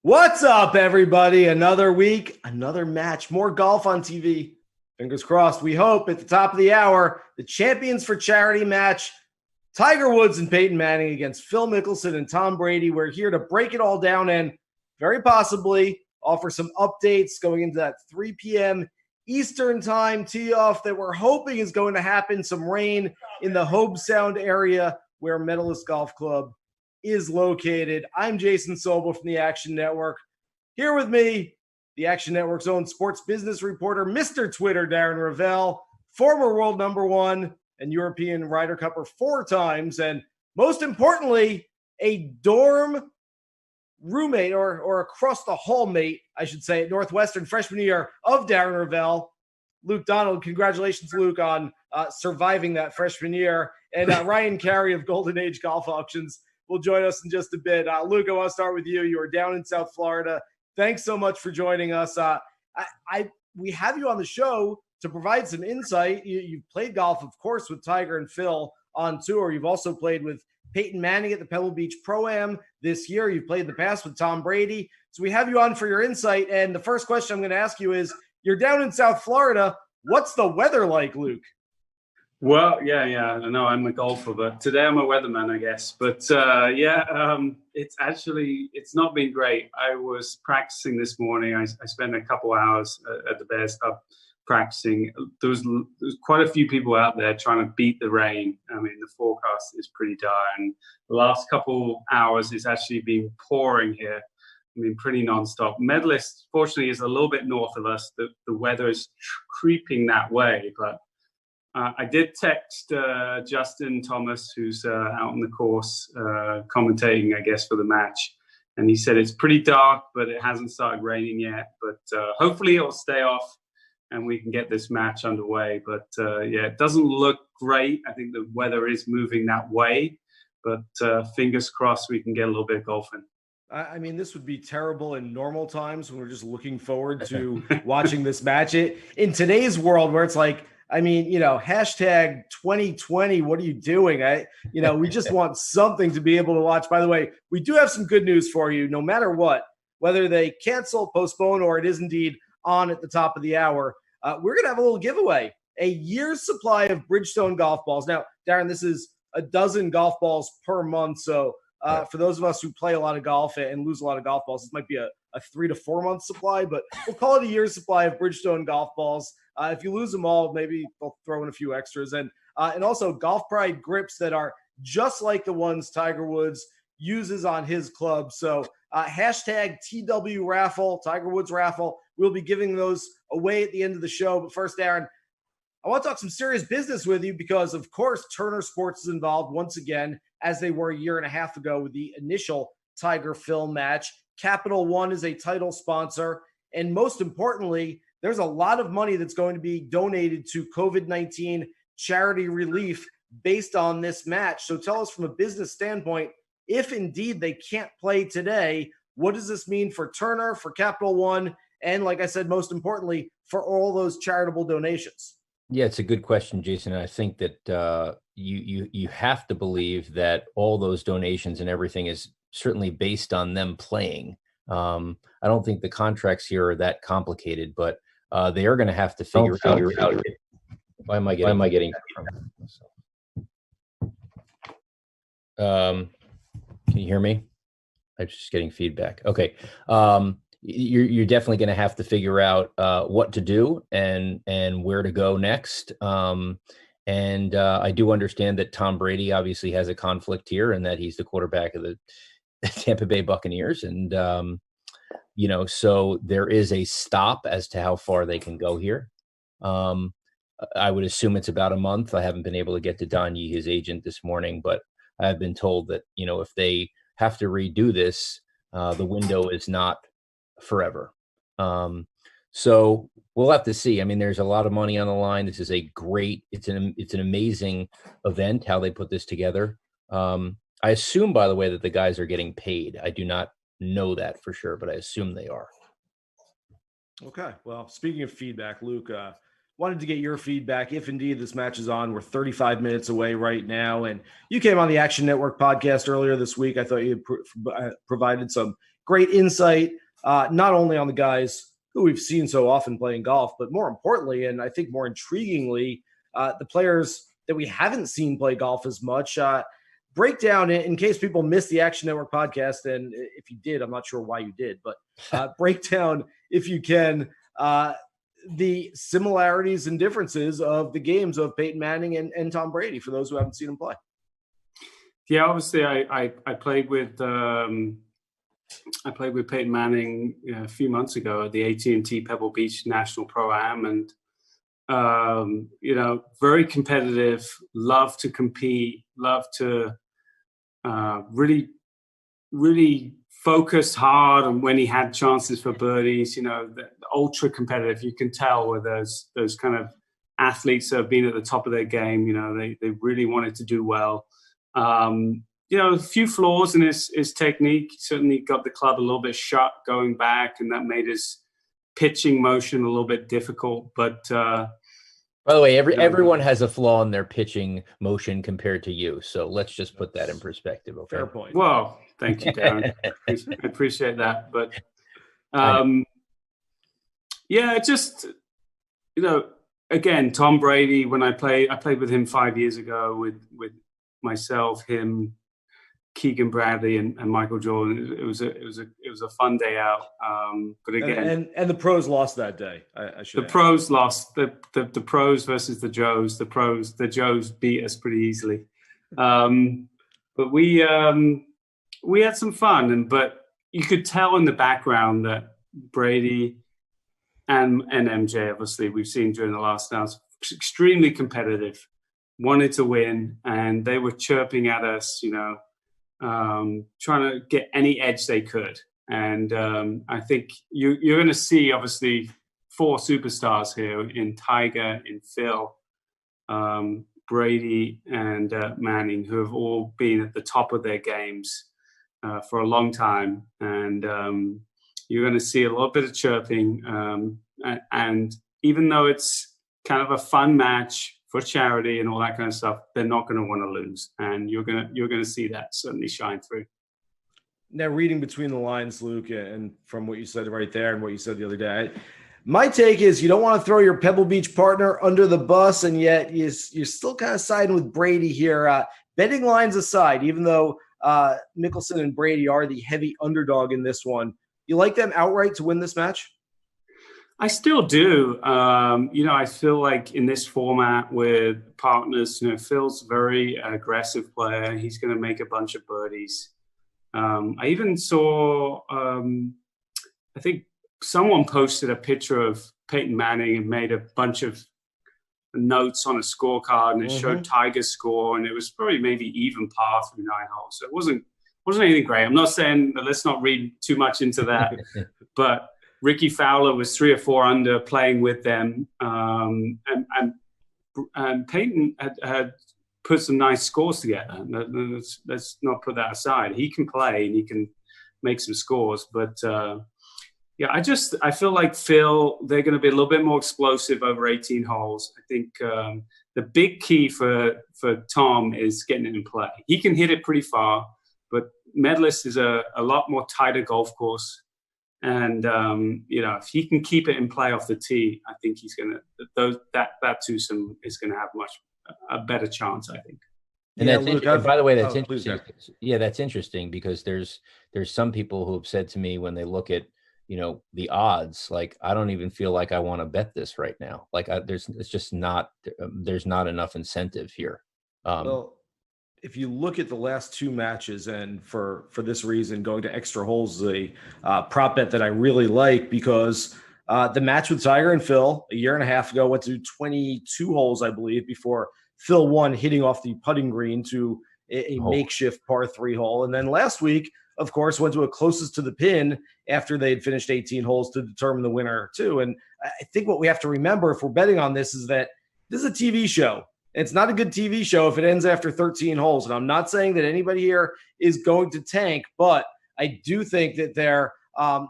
What's up, everybody? Another week, another match, more golf on TV. Fingers crossed. We hope at the top of the hour, the Champions for Charity match, Tiger Woods and Peyton Manning against Phil Mickelson and Tom Brady. We're here to break it all down and very possibly offer some updates going into that 3 p.m. Eastern time tee-off that we're hoping is going to happen. Some rain in the Hobe Sound area where Medalist Golf Club is located. I'm Jason Sobel from the Action Network. Here with me, the Action Network's own sports business reporter, Mr. Twitter, Darren Rovell, former world number one and European Ryder Cupper 4 times, and most importantly, a dorm roommate or across the hall mate, I should say, at Northwestern freshman year of Darren Rovell, Luke Donald. Congratulations, Luke, on surviving that freshman year. And Ryan Carey of Golden Age Golf Auctions will join us in just a bit. Luke, I want to start with you. You are down in South Florida. Thanks so much for joining us. We have you on the show to provide some insight. You've played golf, of course, with Tiger and Phil on tour. You've also played with Peyton Manning at the Pebble Beach Pro-Am this year. You've played in the past with Tom Brady. So we have you on for your insight. And the first question I'm going to ask you is, you're down in South Florida. What's the weather like, Luke? Well, yeah. I know I'm a golfer, but today I'm a weatherman, I guess. But it's not been great. I was practicing this morning. I spent a couple hours at the Bears Club practicing. There was quite a few people out there trying to beat the rain. I mean, the forecast is pretty dire. And the last couple hours, it's actually been pouring here. I mean, pretty nonstop. Medalist, fortunately, is a little bit north of us. The weather is creeping that way, but I did text Justin Thomas, who's out on the course commentating, I guess, for the match. And he said it's pretty dark, but it hasn't started raining yet. But hopefully it'll stay off and we can get this match underway. But it doesn't look great. I think the weather is moving that way. But fingers crossed we can get a little bit of golfing. I mean, this would be terrible in normal times when we're just looking forward to watching this match. In today's world where it's like, I mean, hashtag 2020, what are you doing? We just want something to be able to watch. By the way, we do have some good news for you. No matter what, whether they cancel, postpone, or it is indeed on at the top of the hour, we're going to have a little giveaway, a year's supply of Bridgestone golf balls. Now, Darren, this is a dozen golf balls per month. So for those of us who play a lot of golf and lose a lot of golf balls, this might be a 3 to 4 month supply, but we'll call it a year's supply of Bridgestone golf balls. If you lose them all, maybe they'll throw in a few extras. And also Golf Pride grips that are just like the ones Tiger Woods uses on his club. So hashtag TW raffle, Tiger Woods raffle. We'll be giving those away at the end of the show. But first, Darren, I want to talk some serious business with you because, of course, Turner Sports is involved once again, as they were a year and a half ago with the initial Tiger Phil match. Capital One is a title sponsor. And most importantly, there's a lot of money that's going to be donated to COVID-19 charity relief based on this match. So tell us from a business standpoint, if indeed they can't play today, what does this mean for Turner, for Capital One, and like I said, most importantly, for all those charitable donations? Yeah, it's a good question, Jason. And I think that you have to believe that all those donations and everything is certainly based on them playing. I don't think the contracts here are that complicated, but they are going to have to figure out. Why am I getting? Can you hear me? I'm just getting feedback. Okay. You're definitely going to have to figure out what to do and where to go next. And I do understand that Tom Brady obviously has a conflict here, and that he's the quarterback of the Tampa Bay Buccaneers, and so there is a stop as to how far they can go here. I would assume it's about a month. I haven't been able to get to Don Yee, his agent, this morning, but I've been told that if they have to redo this, the window is not forever. So we'll have to see. I mean, there's a lot of money on the line. This is it's an amazing event, how they put this together. I assume, by the way, that the guys are getting paid. I do not know that for sure, but I assume they are. Okay. Well, speaking of feedback, Luke, wanted to get your feedback. If indeed this match is on, we're 35 minutes away right now. And you came on the Action Network podcast earlier this week. I thought you provided some great insight, not only on the guys who we've seen so often playing golf, but more importantly, and I think more intriguingly, the players that we haven't seen play golf as much. Breakdown, in case people missed the Action Network podcast, and if you did, I'm not sure why you did, but breakdown, if you can, the similarities and differences of the games of Peyton Manning and Tom Brady for those who haven't seen him play. Yeah, obviously, I played with Peyton Manning a few months ago at the AT&T Pebble Beach National Pro-Am, and very competitive, love to compete, love to really focused hard on when he had chances for birdies, the ultra competitive. You can tell with those kind of athletes that have been at the top of their game, they really wanted to do well. A few flaws in his technique. He certainly got the club a little bit shut going back, and that made his pitching motion a little bit difficult. But by the way, everyone has a flaw in their pitching motion compared to you. So let's just put that in perspective. Okay? Fair point. Well, thank you, Darren. I appreciate that. But again, Tom Brady, when I played with him 5 years ago with myself, him, Keegan Bradley, and Michael Jordan. It was a fun day out. But again, and the pros lost that day. The pros lost. The pros versus the Joes. The Joes beat us pretty easily. But we had some fun, but you could tell in the background that Brady and MJ, obviously, we've seen during the last hours, extremely competitive, wanted to win, and they were chirping at us, trying to get any edge they could. And I think you're going to see, obviously, 4 superstars here in Tiger, in Phil, Brady, and Manning, who have all been at the top of their games for a long time. And you're going to see a little bit of chirping. And even though it's kind of a fun match for charity and all that kind of stuff, they're not going to want to lose. And you're going to see that certainly shine through. Now, reading between the lines, Luke, and from what you said right there and what you said the other day, my take is you don't want to throw your Pebble Beach partner under the bus, and yet you're still kind of siding with Brady here. Betting lines aside, even though Mickelson and Brady are the heavy underdog in this one, you like them outright to win this match? I still do. I feel like in this format with partners, Phil's a very aggressive player. He's going to make a bunch of birdies. I even saw, I think someone posted a picture of Peyton Manning and made a bunch of notes on a scorecard, and it showed Tiger's score, and it was probably maybe even par through 9 holes. So it wasn't anything great. I'm not saying that, let's not read too much into that, but Ricky Fowler was 3 or 4 under playing with them, and Peyton had put some nice scores together. Let's not put that aside. He can play and he can make some scores, but I feel like Phil, they're going to be a little bit more explosive over 18 holes. I think the big key for Tom is getting it in play. He can hit it pretty far, but Medalist is a lot more tighter golf course. And, if he can keep it in play off the tee, I think he's going to, that twosome is going to have a better chance, I think. And by the way, that's interesting. Yeah, that's interesting because there's some people who have said to me when they look at, the odds, like, I don't even feel like I want to bet this right now. Like there's not enough incentive here. Well, if you look at the last 2 matches, and for this reason, going to extra holes, the prop bet that I really like, because the match with Tiger and Phil a year and a half ago went to 22 holes, I believe, before Phil won, hitting off the putting green to a makeshift par 3 hole. And then last week, of course, went to a closest to the pin after they had finished 18 holes to determine the winner too. And I think what we have to remember if we're betting on this is that this is a TV show. It's not a good TV show if it ends after 13 holes. And I'm not saying that anybody here is going to tank, but I do think that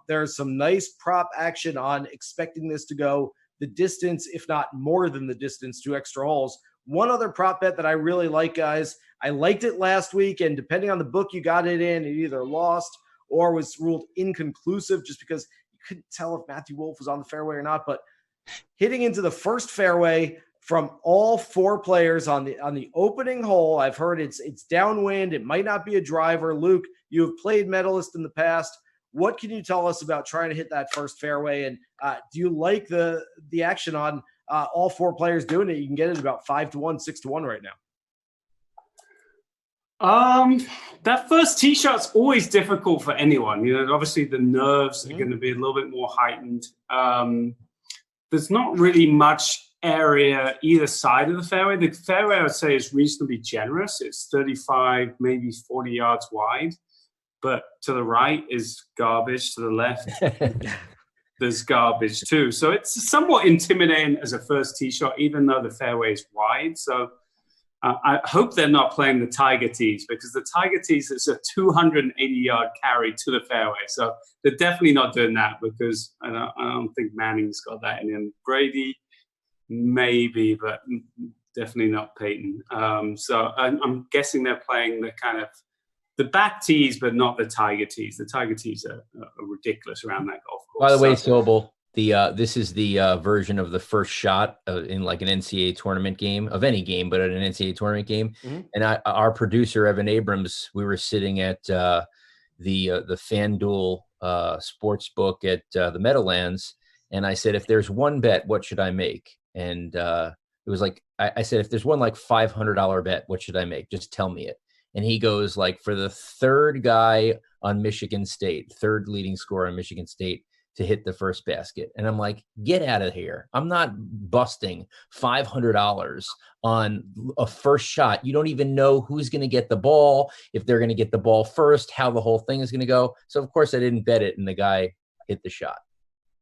there's some nice prop action on expecting this to go the distance, if not more than the distance, to extra holes. One other prop bet that I really like, guys, I liked it last week, and depending on the book you got it in, it either lost or was ruled inconclusive just because you couldn't tell if Matthew Wolff was on the fairway or not. But hitting into the first fairway from all 4 players on the opening hole, I've heard it's downwind. It might not be a driver. Luke, you have played Medalist in the past. What can you tell us about trying to hit that first fairway? And do you like the action on all 4 players doing it? You can get it about 5-1, 6-1 right now. That first tee shot's always difficult for anyone. You know, obviously the nerves are going to be a little bit more heightened. There's not really much area either side of the fairway. The fairway, I would say, is reasonably generous. It's 35, maybe 40 yards wide. But to the right is garbage. To the left, there's garbage too. So it's somewhat intimidating as a first tee shot, even though the fairway is wide. So I hope they're not playing the Tiger tees, because the Tiger tees is a 280-yard carry to the fairway. So they're definitely not doing that, because I don't think Manning's got that in him. Brady, maybe, but definitely not Peyton. So I'm guessing they're playing the kind of the back tees, but not the Tiger tees. The Tiger tees are ridiculous around that golf course. By the way, Sobel, this is the version of the first shot in like an NCAA tournament game, of any game, but at an NCAA tournament game. Mm-hmm. And our producer, Evan Abrams, we were sitting at the FanDuel sports book at the Meadowlands. And I said, if there's one bet, what should I make? And it was like, I said, if there's one like $500 bet, what should I make? Just tell me it. And he goes, like, for the third guy on Michigan State, third leading scorer on Michigan State to hit the first basket. And I'm like, get out of here. I'm not busting $500 on a first shot. You don't even know who's going to get the ball, if they're going to get the ball first, how the whole thing is going to go. So, of course, I didn't bet it, and the guy hit the shot.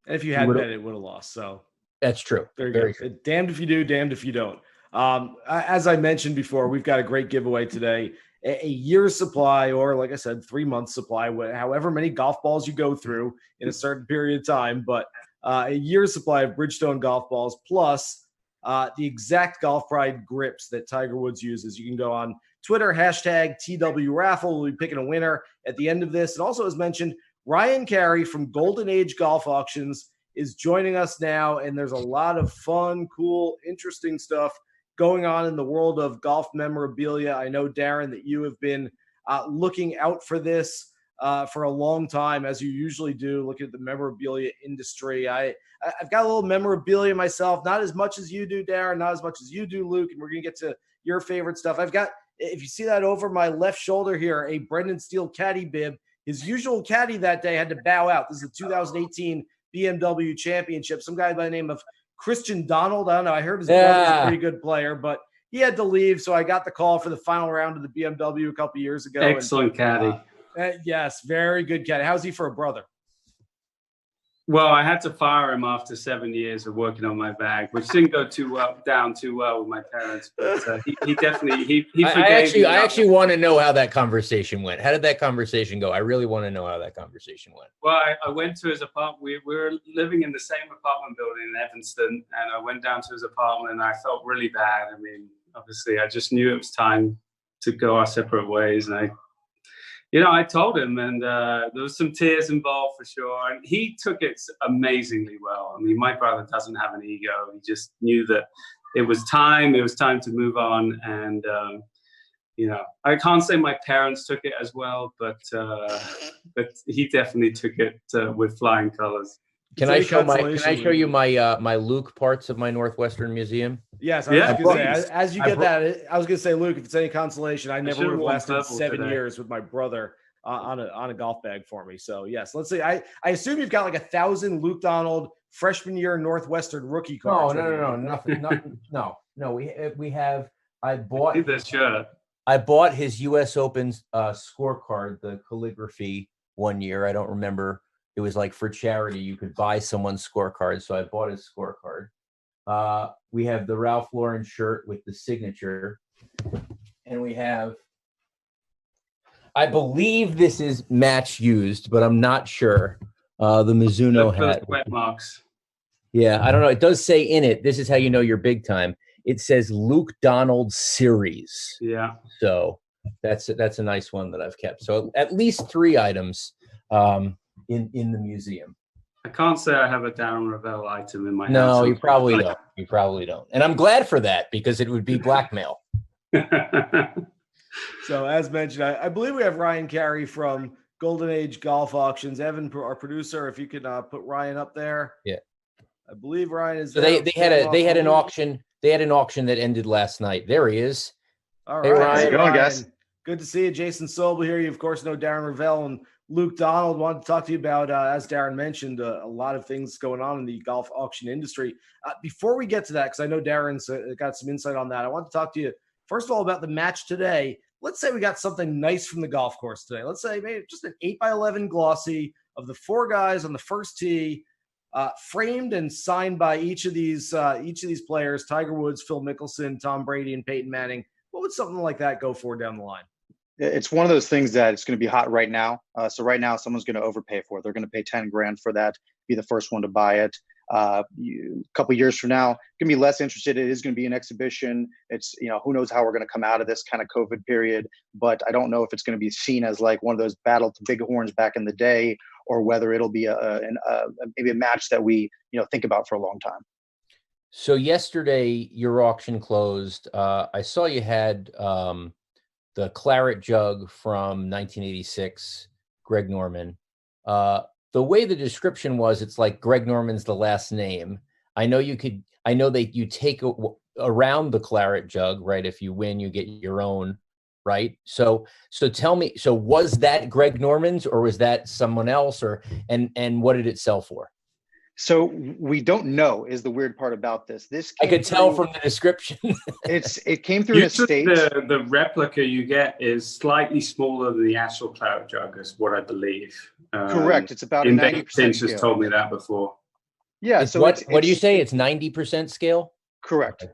And if you had bet, it would have lost. So that's true. Very good. Damned if you do, damned if you don't. As I mentioned before, we've got a great giveaway today. A year's supply, or like I said, 3 months supply, however many golf balls you go through in a certain period of time, but a year's supply of Bridgestone golf balls, plus the exact Golf Pride grips that Tiger Woods uses. You can go on Twitter, hashtag TWRaffle. We'll be picking a winner at the end of this. And also, as mentioned, Ryan Carey from Golden Age Golf Auctions is joining us now, and there's a lot of fun, cool, interesting stuff going on in the world of golf memorabilia. I know, Darren, that you have been looking out for this for a long time, as you usually do, looking at the memorabilia industry. I've got a little memorabilia myself, not as much as you do, Darren, not as much as you do, Luke, and we're going to get to your favorite stuff. I've got, if you see that over my left shoulder here, a Brendan Steele caddy bib. His usual caddy that day had to bow out. This is the 2018 BMW Championship. Some guy by the name of Christian Donald. I don't know. I heard his brother's a pretty good player, but he had to leave. So I got the call for the final round of the BMW a couple years ago. Excellent caddy. Yes, very good caddy. How's he for a brother? Well, I had to fire him after 7 years of working on my bag, which didn't go down too well with my parents. But he definitely he forgave me. I actually want to know how that conversation went. How did that conversation go? I really want to know how that conversation went. Well, I went to his apartment. We were living in the same apartment building in Evanston, and I went down to his apartment, and I felt really bad. I mean, obviously, I just knew it was time to go our separate ways, and I told him, and there was some tears involved for sure. And he took it amazingly well. I mean, my brother doesn't have an ego. He just knew that it was time to move on. And, I can't say my parents took it as well, but he definitely took it with flying colors. Can I show you my Luke parts of my Northwestern Museum? Yes, I was going to say, as you get that, I was going to say, Luke, if it's any consolation, I never would have lasted 7 years with my brother on a golf bag for me. So yes, let's see. I assume you've got like 1,000 Luke Donald freshman year Northwestern rookie cards. No, nothing. No. We have. I bought this shirt. I bought his U.S. Open scorecard, the calligraphy, one year. I don't remember. It was like for charity. You could buy someone's scorecard. So I bought his scorecard. We have the Ralph Lauren shirt with the signature. And we have, I believe this is match used, but I'm not sure. The Mizuno hat. Sweat marks. Yeah, I don't know. It does say in it, this is how you know you're big time. It says Luke Donald Series. Yeah. So that's a nice one that I've kept. So at least 3 items in the museum. I can't say I have a Darren Rovell item in my house. No, you probably don't. You probably don't. And I'm glad for that, because it would be blackmail. So as mentioned, I believe we have Ryan Carey from Golden Age Golf Auctions. Evan, our producer, if you could put Ryan up there. Yeah. I believe Ryan is so there. They had an auction. They had an auction that ended last night. There he is. All hey, right. Ryan. How's it going, guys? Good to see you. Jason Sobel here. You, of course, know Darren Rovell and Luke Donald. Wanted to talk to you about, as Darren mentioned, a lot of things going on in the golf auction industry. Before we get to that, because I know Darren's got some insight on that, I want to talk to you, first of all, about the match today. Let's say we got something nice from the golf course today. Let's say maybe just an 8x11 glossy of the 4 guys on the first tee, framed and signed by each of these players: Tiger Woods, Phil Mickelson, Tom Brady, and Peyton Manning. What would something like that go for down the line? It's one of those things that it's going to be hot right now. So right now, someone's going to overpay for it. They're going to pay 10 grand for that, be the first one to buy it. A couple years from now, going to be less interested. It is going to be an exhibition. It's, who knows how we're going to come out of this kind of COVID period, but I don't know if it's going to be seen as like one of those battle to bighorns back in the day, or whether it'll be maybe a match that we, think about for a long time. So yesterday, your auction closed. I saw you had the Claret Jug from 1986, Greg Norman. The way the description was, it's like Greg Norman's the last name. I know that you take around the Claret Jug, right? If you win, you get your own, right? So tell me, so was that Greg Norman's, or was that someone else, and what did it sell for? So we don't know is the weird part about this. I could tell from the description. It came through an estate. The replica you get is slightly smaller than the actual Claret Jug, is what I believe. Correct. It's about 90% scale. Just told me that before. Yeah. So what do you say? It's 90% scale? Correct. Okay.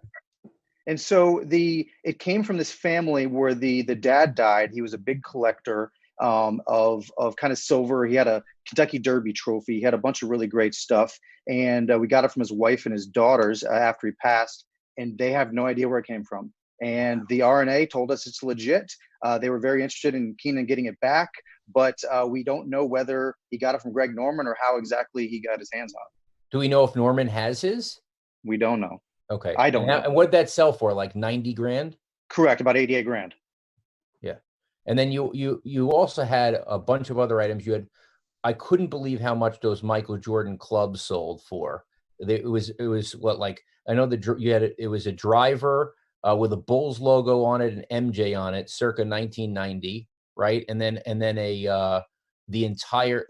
And so it came from this family where the dad died. He was a big collector of kind of silver. He had a Kentucky Derby trophy. He had a bunch of really great stuff. And we got it from his wife and his daughters after he passed, and they have no idea where it came from. And the RNA told us it's legit. They were very interested and keen in getting it back, but we don't know whether he got it from Greg Norman or how exactly he got his hands on it. Do we know if Norman has his? We don't know. Okay. I don't know. And what did that sell for? Like 90 grand? Correct. About 88 grand. Yeah. And then you also had a bunch of other items. I couldn't believe how much those Michael Jordan clubs sold for. It was what, like, I know it was a driver with a Bulls logo on it and MJ on it, circa 1990, right? And then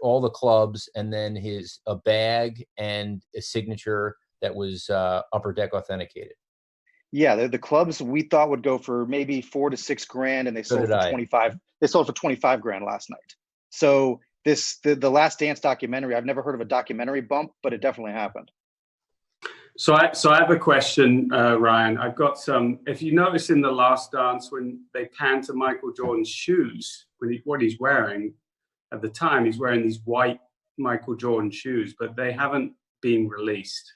all the clubs, and then a bag and a signature that was Upper Deck authenticated. Yeah, the clubs we thought would go for maybe 4 to 6 grand, and they sold for 25. They sold for 25 grand last night. So the Last Dance documentary, I've never heard of a documentary bump, but it definitely happened. So I have a question, Ryan. I've got some. If you notice in The Last Dance, when they pan to Michael Jordan's shoes, what he's wearing at the time, he's wearing these white Michael Jordan shoes, but they haven't been released.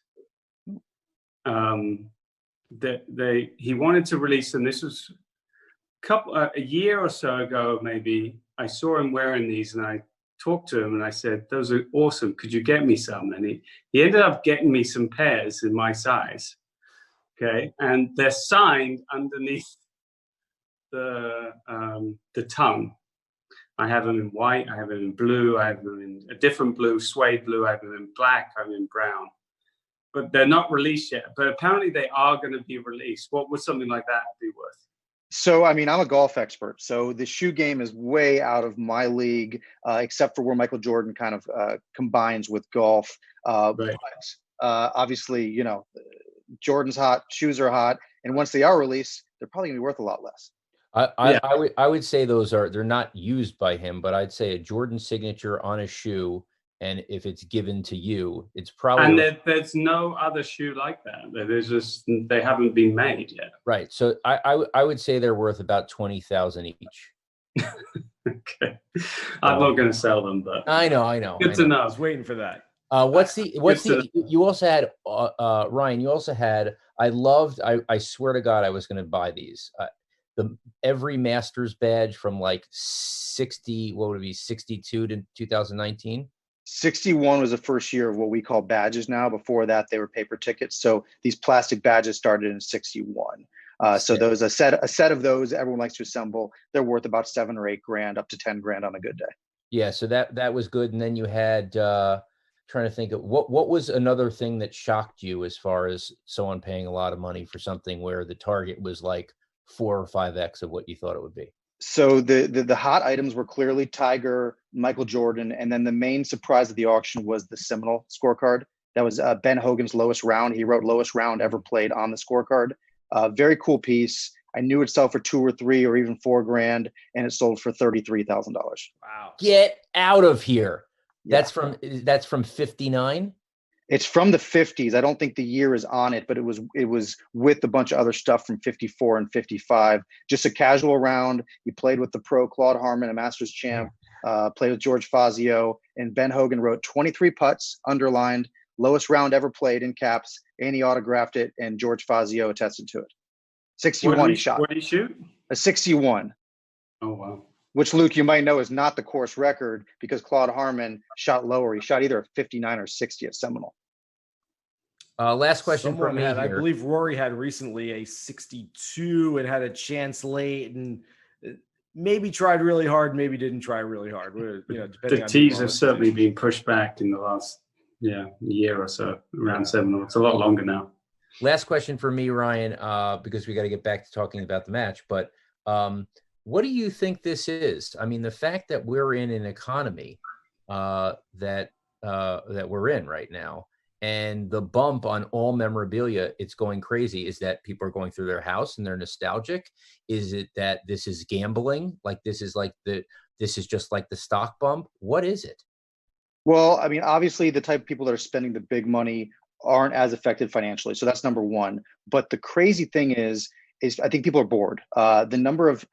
He wanted to release them. This was a year or so ago, maybe. I saw him wearing these, and I talked to him and I said, "Those are awesome. Could you get me some?" And he ended up getting me some pairs in my size. Okay, and they're signed underneath the tongue. I have them in white. I have them in blue. I have them in a different blue, suede blue. I have them in black. I have them in brown. But they're not released yet. But apparently they are going to be released. What would something like that be worth? So, I mean, I'm a golf expert. So the shoe game is way out of my league, except for where Michael Jordan kind of combines with golf. Right. But obviously, Jordan's hot, shoes are hot. And once they are released, they're probably going to be worth a lot less. I would say they're not used by him, but I'd say a Jordan signature on a shoe. And if it's given to you, it's probably... And there's no other shoe like that. They haven't been made yet. Right. So I would say they're worth about $20,000 each. Okay. I'm not going to sell them, but... I know. Good to know. I was waiting for that. You also had, Ryan, I swear to God, I was going to buy these. every Masters badge from like 60, what would it be, 62 to 2019? 61 was the first year of what we call badges now. Before that, they were paper tickets. So these plastic badges started in 61. So those a set of those everyone likes to assemble. They're worth about $7 or $8 grand, up to $10 grand on a good day. Yeah, so that was good. And then you had trying to think of what was another thing that shocked you as far as someone paying a lot of money for something where the target was like 4 or 5x of what you thought it would be. So the hot items were clearly Tiger, Michael Jordan, and then the main surprise of the auction was the Seminole scorecard. That was Ben Hogan's lowest round. He wrote lowest round ever played on the scorecard. Very cool piece. I knew it'd sell for 2 or 3 or even $4 grand, and it sold for $33,000. Wow! Get out of here! Yeah. That's from 59. It's from the 50s. I don't think the year is on it, but it was with a bunch of other stuff from 54 and 55. Just a casual round. He played with the pro Claude Harmon, a Masters champ. Played with George Fazio, and Ben Hogan wrote 23 putts, underlined, lowest round ever played in caps, and he autographed it, and George Fazio attested to it. 61 he shot. What did he shoot? A 61. Oh, wow. Which, Luke, you might know is not the course record because Claude Harmon shot lower. He shot either a 59 or 60 at Seminole. Last question for me. I believe Rory had recently a 62 and had a chance late and maybe tried really hard, maybe didn't try really hard. The tees have certainly been pushed back in the last year or so around Seminole. It's a lot longer now. Last question for me, Ryan, because we got to get back to talking about the match. But what do you think this is? I mean, the fact that we're in an economy that we're in right now, and the bump on all memorabilia, it's going crazy. Is that people are going through their house and they're nostalgic? Is it that this is gambling? Like this is just like the stock bump? What is it? Well, I mean, obviously the type of people that are spending the big money aren't as affected financially. So that's number one. But the crazy thing is I think people are bored. The number of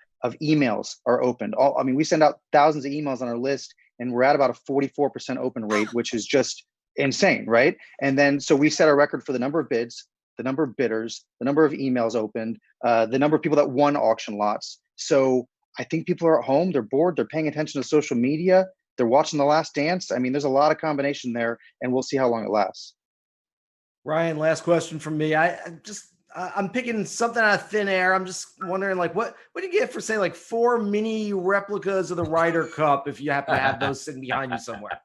emails are opened. We send out thousands of emails on our list, and we're at about a 44% open rate, which is just insane, right? And then so we set our record for the number of bids, the number of bidders, the number of emails opened, the number of people that won auction lots. So I think people are at home, they're bored, they're paying attention to social media, they're watching The Last Dance. I mean, there's a lot of combination there, and we'll see how long it lasts. Ryan, last question from me. I'm picking something out of thin air. I'm just wondering, like, what do you get for, say, like 4 mini replicas of the Ryder Cup if you happen to have those sitting behind you somewhere?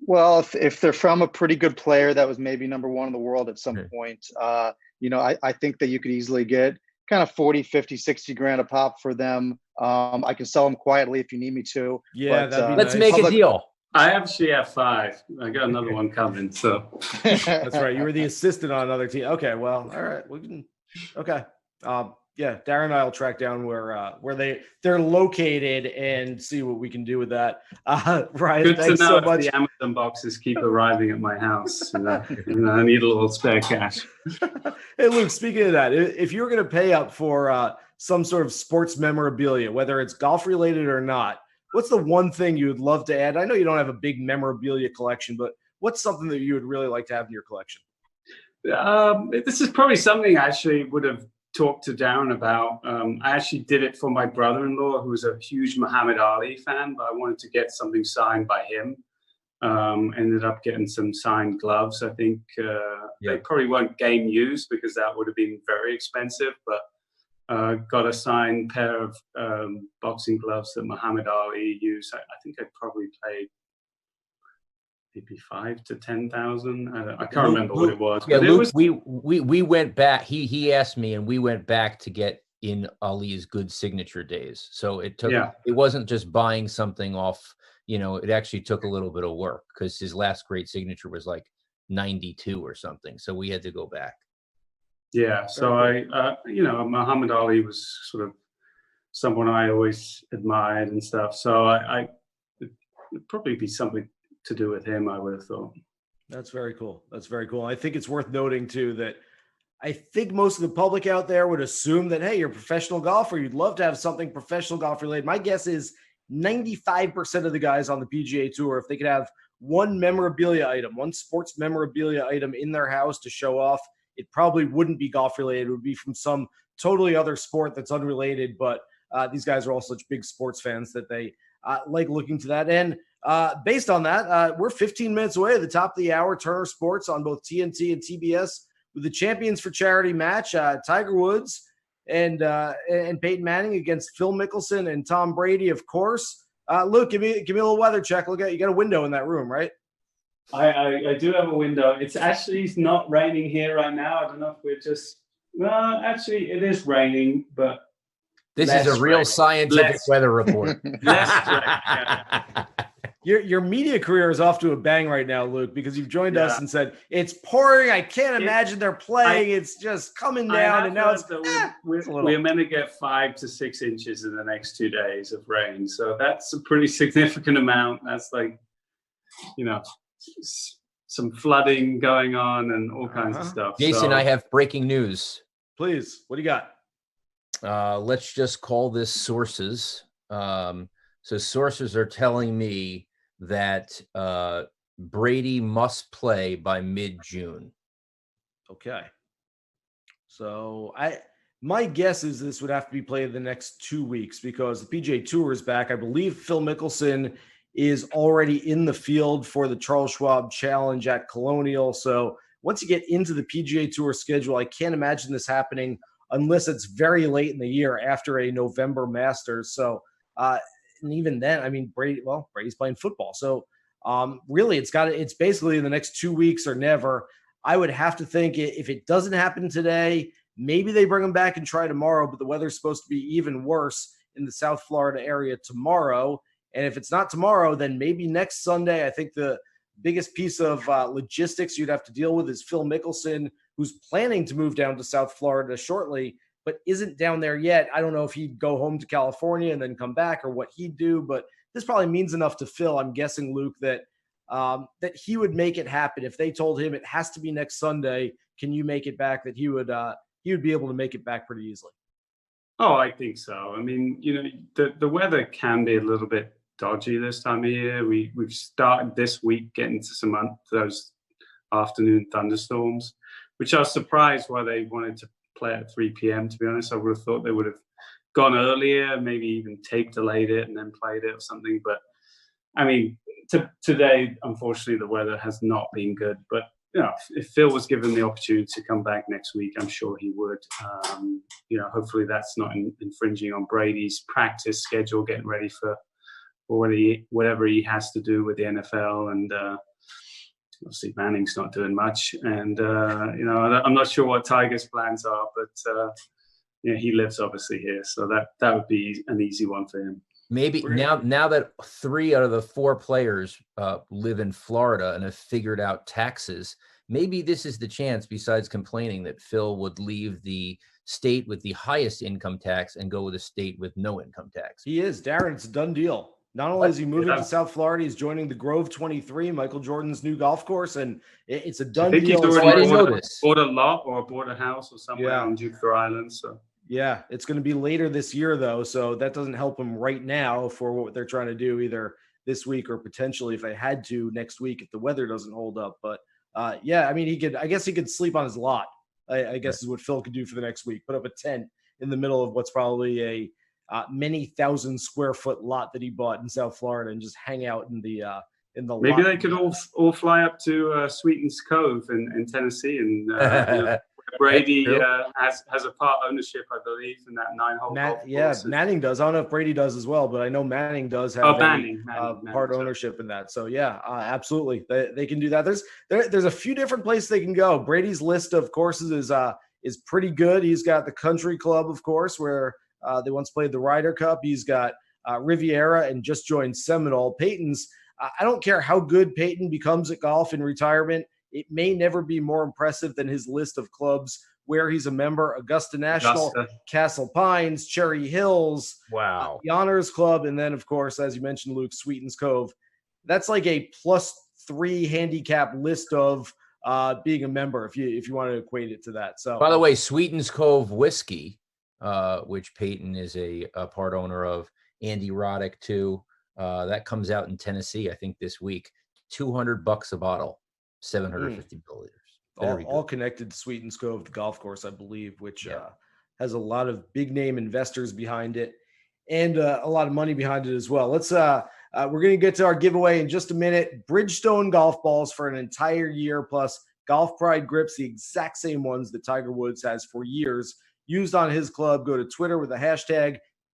Well, if they're from a pretty good player that was maybe number one in the world at some point, I think that you could easily get kind of 40, 50, 60 grand a pop for them. I can sell them quietly if you need me to. Yeah, but, let's make a deal. I actually have 5. I got another one coming. So that's right. You were the assistant on another team. Okay, well, all right. We can. Okay. Darren and I will track down where they're located and see what we can do with that. Ryan, good thanks to know so much. The Amazon boxes keep arriving at my house. I need a little spare cash. Hey, Luke, speaking of that, if you're going to pay up for some sort of sports memorabilia, whether it's golf related or not, what's the one thing you would love to add? I know you don't have a big memorabilia collection, but what's something that you would really like to have in your collection? This is probably something I actually would have talked to Darren about. I actually did it for my brother-in-law, who was a huge Muhammad Ali fan, but I wanted to get something signed by him. Ended up getting some signed gloves. I think they probably weren't game used because that would have been very expensive, but got a signed pair of boxing gloves that Muhammad Ali used. I think I probably paid maybe 5,000 to 10,000. I can't remember what it was. Yeah, but Luke, we went back. He asked me, and we went back to get in Ali's good signature days. So it took. Yeah. It wasn't just buying something off. It actually took a little bit of work because his last great signature was like 92 or something. So we had to go back. Yeah. So Muhammad Ali was sort of someone I always admired and stuff. So it'd probably be something to do with him, I would have thought. That's very cool. I think it's worth noting too that I think most of the public out there would assume that, hey, you're a professional golfer, you'd love to have something professional golf related. My guess is 95% of the guys on the PGA Tour, if they could have one sports memorabilia item in their house to show off, it probably wouldn't be golf related. It would be from some totally other sport that's unrelated. But these guys are all such big sports fans that they like looking to that. And based on that, we're 15 minutes away at the top of the hour. Turner Sports on both TNT and TBS with the Champions for Charity match. Tiger Woods and Peyton Manning against Phil Mickelson and Tom Brady, of course. Luke, give me a little weather check. Look at, you got a window in that room, right? I do have a window. It's not raining here right now. I don't know if we're just. Well, actually, it is raining, but this is a real scientific weather report. Less rain, yeah. Your media career is off to a bang right now, Luke, because you've joined us and said it's pouring. I can't imagine they're playing. It's just coming down, and now we're meant to get 5 to 6 inches in the next 2 days of rain. So that's a pretty significant amount. That's like, some flooding going on and all kinds of stuff. Jason, I have breaking news. Please, what do you got? Let's just call this sources. So sources are telling me that Brady must play by mid-June. Okay. So my guess is this would have to be played the next 2 weeks because the PGA Tour is back. I believe Phil Mickelson is already in the field for the Charles Schwab Challenge at Colonial. So once you get into the PGA Tour schedule, I can't imagine this happening unless it's very late in the year after a November Masters. So, and even then, I mean, Brady's playing football. So really, it's basically in the next 2 weeks or never. I would have to think if it doesn't happen today, maybe they bring him back and try tomorrow, but the weather's supposed to be even worse in the South Florida area tomorrow. And if it's not tomorrow, then maybe next Sunday. I think the biggest piece of logistics you'd have to deal with is Phil Mickelson, who's planning to move down to South Florida shortly, but isn't down there yet. I don't know if he'd go home to California and then come back or what he'd do, but this probably means enough to Phil, I'm guessing, Luke, that he would make it happen. If they told him it has to be next Sunday, can you make it back, that he would be able to make it back pretty easily. Oh, I think so. I mean, the weather can be a little bit dodgy this time of year. We've started this week getting to those afternoon thunderstorms, which I was surprised why they wanted to play at 3 p.m. To be honest, I would have thought they would have gone earlier, maybe even tape delayed it and then played it or something. But I mean, today, unfortunately, the weather has not been good. But if Phil was given the opportunity to come back next week, I'm sure he would. Hopefully that's not infringing on Brady's practice schedule, getting ready for whatever he has to do with the NFL. And obviously Manning's not doing much. And, I'm not sure what Tiger's plans are, but he lives obviously here. So that would be an easy one for him. Maybe now that 3 out of the 4 players live in Florida and have figured out taxes, maybe this is the chance, besides complaining, that Phil would leave the state with the highest income tax and go with a state with no income tax. He is. Darren, it's a done deal. Not only is he moving to South Florida, he's joining the Grove 23, Michael Jordan's new golf course, and it's a done deal. I didn't know this. Bought a lot or bought a house or somewhere on Jupiter Island. So yeah, it's going to be later this year, though, so that doesn't help him right now for what they're trying to do, either this week or potentially, if they had to, next week if the weather doesn't hold up. But I mean, I guess he could sleep on his lot, I guess is what Phil could do for the next week. Put up a tent in the middle of what's probably a many thousand square foot lot that he bought in South Florida and just hang out in the maybe lot. They could all fly up to Sweetens Cove in Tennessee, and Brady has a part ownership, I believe, in that 9-hole golf course. Manning does. I don't know if Brady does as well, but I know Manning does have Manning, part ownership in that. So absolutely, they can do that. There's a few different places they can go. Brady's list of courses is pretty good. He's got the Country Club, of course, where they once played the Ryder Cup. He's got Riviera and just joined Seminole. Peyton's, I don't care how good Peyton becomes at golf in retirement, it may never be more impressive than his list of clubs where he's a member: Augusta National, Castle Pines, Cherry Hills, the Honors Club, and then, of course, as you mentioned, Luke, Sweetens Cove. That's like a +3 handicap list of being a member, if you want to equate it to that. So, by the way, Sweetens Cove whiskey, which Peyton is a part owner of, Andy Roddick too. That comes out in Tennessee, I think, this week. $200 a bottle, 750 milliliters. All connected to Sweetens Cove, the golf course, I believe, which has a lot of big name investors behind it. and a lot of money behind it as well. Let's we're going to get to our giveaway in just a minute. Bridgestone golf balls for an entire year, plus Golf Pride grips, the exact same ones that Tiger Woods has for years, used on his club. Go to Twitter with the hashtag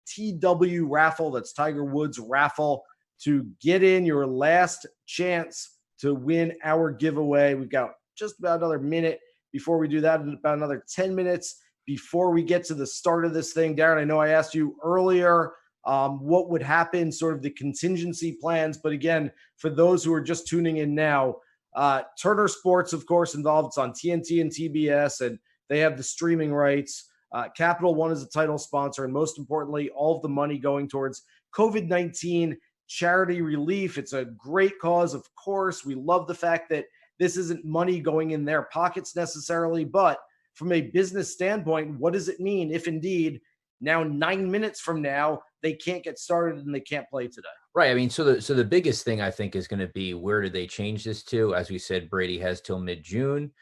TW Raffle. That's Tiger Woods Raffle to get in your last chance to win our giveaway. We've got just about another minute before we do that, about another 10 minutes before we get to the start of this thing. Darren, I know I asked you earlier what would happen, sort of the contingency plans. But again, for those who are just tuning in now, Turner Sports, of course, involved. It's on TNT and TBS, and they have the streaming rights. Capital One is a title sponsor, and most importantly, all of the money going towards COVID-19 charity relief. It's a great cause, of course. We love the fact that this isn't money going in their pockets necessarily, but from a business standpoint, what does it mean if indeed now 9 minutes from now they can't get started and they can't play today? Right. I mean, so the biggest thing I think is going to be, where do they change this to? As we said, Brady has till mid-June.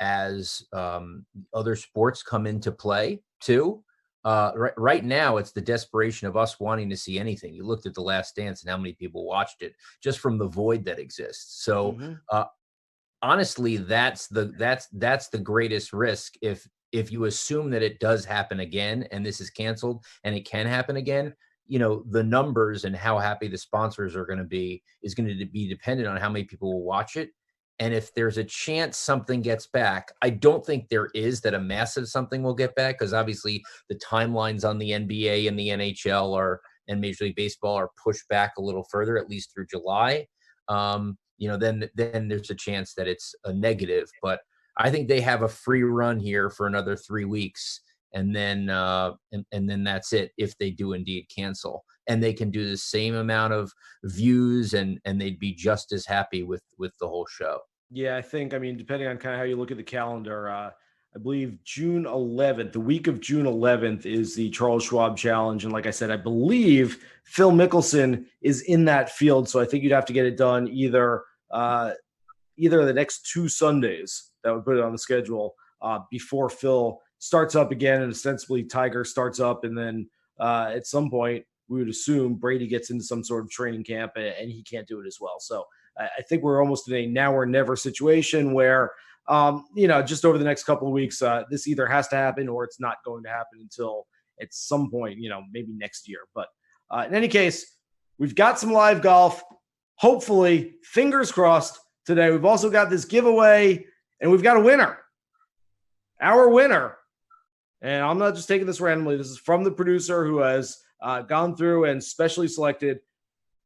As other sports come into play too. Right now, it's the desperation of us wanting to see anything. You looked at The Last Dance and how many people watched it just from the void that exists. So honestly, that's the greatest risk. If you assume that it does happen again and this is canceled and it can happen again, you know, the numbers and how happy the sponsors are going to be is going to be dependent on how many people will watch it. And if there's a chance something gets back, I don't think there is, that a massive something will get back, because obviously the timelines on the NBA and the NHL and Major League Baseball are pushed back a little further, at least through July. You know, then there's a chance that it's a negative. But I think they have a free run here for another 3 weeks, and then then that's it if they do indeed cancel. And they can do the same amount of views and they'd be just as happy with the whole show. Yeah, I mean, depending on kind of how you look at the calendar, I believe June 11th, the week of June 11th is the Charles Schwab Challenge. And like I said, I believe Phil Mickelson is in that field. So I think you'd have to get it done either the next 2 Sundays that would put it on the schedule before Phil starts up again, and ostensibly Tiger starts up. And then at some point, we would assume Brady gets into some sort of training camp and he can't do it as well. So I think we're almost in a now or never situation where, you know, just over the next couple of weeks, this either has to happen or it's not going to happen until at some point, you know, maybe next year. But in any case, we've got some live golf. Hopefully, fingers crossed today. We've also got this giveaway and we've got a winner. Our winner. And I'm not just taking this randomly. This is from the producer who has gone through and specially selected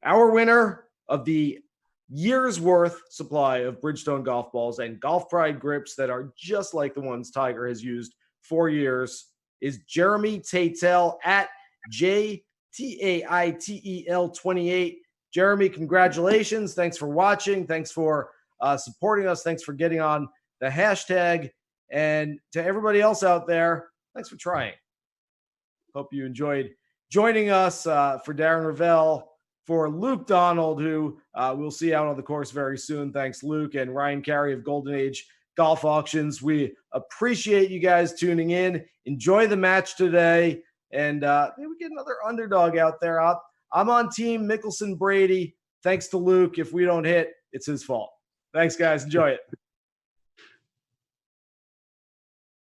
our winner of the year's worth supply of Bridgestone golf balls and Golf Pride grips that are just like the ones Tiger has used for years is Jeremy Tatel at JTAITEL28. Jeremy, congratulations. Thanks for watching. Thanks for supporting us. Thanks for getting on the hashtag. And to everybody else out there, thanks for trying. Hope you enjoyed joining us. For Darren Rovell, for Luke Donald, who we'll see out on the course very soon. Thanks, Luke, and Ryan Carey of Golden Age Golf Auctions. We appreciate you guys tuning in. Enjoy the match today, and maybe we get another underdog out there. I'm on team Mickelson Brady. Thanks to Luke. If we don't hit, it's his fault. Thanks, guys. Enjoy it.